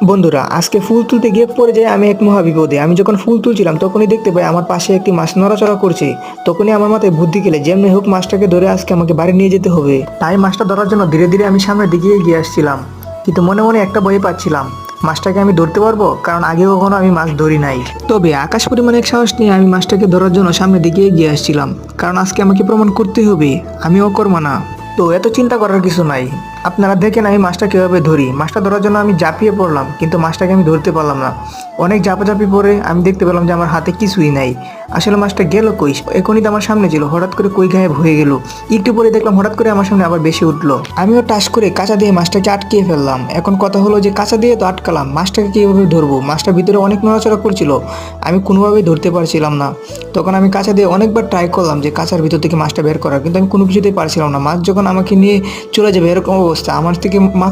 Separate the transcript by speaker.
Speaker 1: বন্ধুরা, আজকে ফুল তুলতে গিয়ে পড়ে যায় আমি এক মহা বিপদে। আমি যখন ফুল তুলছিলাম তখনই দেখতে পাই আমার পাশে একটি মাছ নড়াচড়া করছে। তখনই আমার মাথায় বুদ্ধি গেলে যেমনি হোক মাছটাকে ধরে আজকে আমাকে বাড়ি নিয়ে যেতে হবে। তাই মাছটা ধরার জন্য ধীরে ধীরে আমি সামনের দিকে এগিয়ে আসছিলাম, কিন্তু মনে মনে একটা ভয় পাচ্ছিলাম, মাছটাকে আমি ধরতে পারবো, কারণ আগে কখনো আমি মাছ ধরি নাই। তবে আকাশ পরিমাণে এক সাহস নিয়ে আমি মাছটাকে ধরার জন্য সামনের দিকে এগিয়ে আসছিলাম, কারণ আজকে আমাকে প্রমাণ করতে হবে আমি অকর্মা না। তো এত চিন্তা করার কিছু নাই, আপনারা দেখেন আমি মাছটা কীভাবে ধরি। মাছটা ধরার জন্য আমি ঝাঁপিয়ে পড়লাম, কিন্তু মাছটাকে আমি ধরতে পারলাম না। অনেক ঝাপাঝাপি পরে আমি দেখতে পেলাম যে আমার হাতে কিছুই নাই। আসলে মাছটা গেল কই? এখনই তো আমার সামনে ছিল, হঠাৎ করে কই গায়েব হয়ে গেল। একটু পরে দেখলাম হঠাৎ করে আমার সামনে আবার বেশি উঠলো। আমিও টাস করে কাঁচা দিয়ে মাছটাকে আটকিয়ে ফেললাম। এখন কথা হলো যে কাঁচা দিয়ে তো আটকালাম, মাছটাকে কীভাবে ধরবো? মাছটার ভিতরে অনেক নড়াচড়া করছিল, আমি কোনোভাবেই ধরতে পারছিলাম না। তখন আমি কাঁচা দিয়ে অনেকবার ট্রাই করলাম যে কাঁচার ভিতর থেকে মাছটা বের করার, কিন্তু আমি কোনো কিছুতেই পারছিলাম না। মাছ যখন আমাকে নিয়ে চলে যাবে এরকম অবস্থা, আমার থেকে